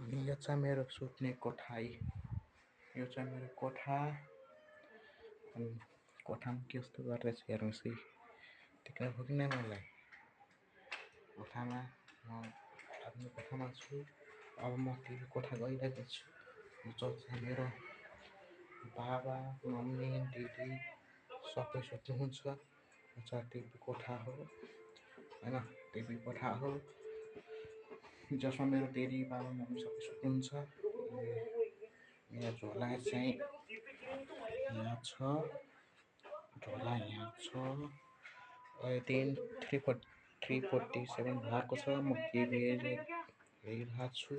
अनि यो चाहिँ मेरो सुत्ने कोठा है। यो चाहिँ मेरो कोठा। अनि कोठामा के कस्तो गरेर चाहिँ हेर्नुहोस् है। देख्न पुग्दैन मलाई। कोठामा म आफ्नो कोठामा छु। अब म त्यो कोठा गइरहेको छु। जो चाहिँ मेरो बाबा मम्मी दिदी सबै सुत्नुहुन्छ। यो चाहिँ टिभी कोठा हो होइन। टिभी कोठा हो जसमा मेरो दिदी बाबा मम्मी सबै सुत्नुहुन्छ। मेरो झोला चाहिँ यहाँ छ। झोला यहाँ छ। अहिले 3:47 भएको छ। म टिभी हेरिरहेको छु।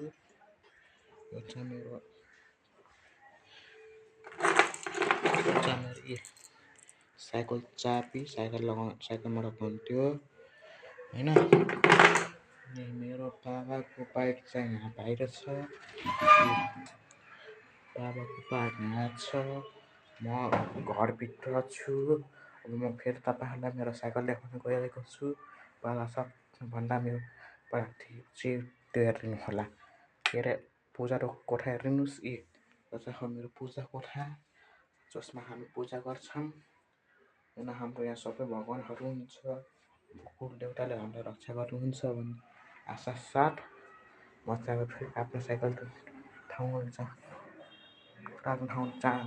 यो चाहिँ मेरो साइकल चाबी साइकलमा राख्नुहुन्थ्यो होइन। मेरो बाबाको बाइक चाहिँ यहाँ बाहिर छ। बाबाको बाइक यहाँ छ। म घरभित्र छु। अब म फेरि तपाईँहरूलाई मेरो साइकल देखाउन गइरहेको छु। पहिला सबभन्दा मेरो चाहिँ त्यो हेरिदिनु होला। के अरे पूजाको कोठा हेरिदिनुहोस्। यो चाहिँ हो मेरो पूजा कोठा जसमा हामी पूजा गर्छौँ होइन। हाम्रो यहाँ सबै भगवान्हरू हुन्छ। कुल देउताले हामीलाई रक्षा गर्नुहुन्छ भन्ने आशा साथ म चाहिँ फेरि आफ्नो साइकल ठाउँमा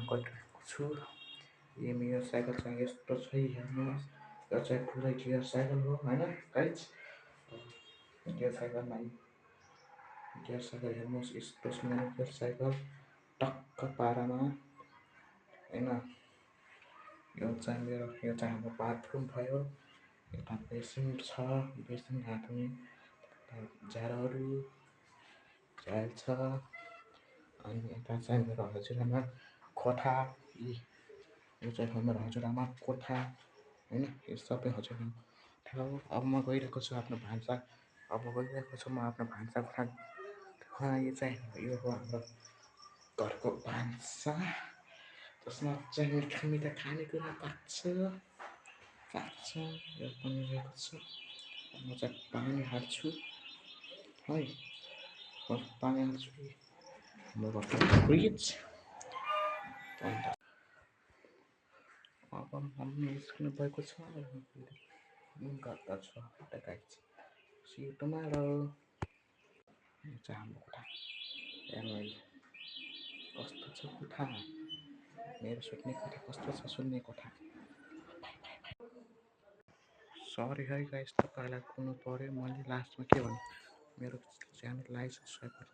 गइरहेको छु। यो मेरो साइकल चाहिँ यस्तो छ हेर्नुहोस्। यो चाहिँ पुरै गियर साइकल हो होइन गाइज। गियर साइकल हेर्नुहोस्। यस्तो छ मेरो गियर साइकल टक्क पारामा होइन। यो चाहिँ हाम्रो बाथरुम भयो। यता बेसिन छ। बेसिन हात धुने झारहरू झ्याल छ। अनि यता चाहिँ मेरो हजुरआमा कोठा। यो चाहिँ हो मेरो हजुरआमा कोठा होइन। यो सबै हजुरआमा कोठा हो। अब म गइरहेको छु आफ्नो भान्सा कोठा। यो चाहिँ यो हो हाम्रो घरको भान्सा जसमा चाहिँ मिठा खानेकुरा पाक्छ। यो बनिरहेको छ। म चाहिँ पानी हाल्छु है। पानी हाल्छु। हाम्रो घरको फ्रिज। अब मम्मी निस्किनु भएको छ। गर्दछ गाइज। C you tomorrow. यो चाहिँ हाम्रो कोठा हेर्नु कस्तो छ कोठा। मेरो सुत्ने कोठा कस्तो छ सुत्ने कोठा। सरी है गाइज तपाईँहरूलाई कुर्नु पऱ्यो। मैले लास्टमा के भन्नु मेरो च्यानललाई सब्सक्राइब गर्नु।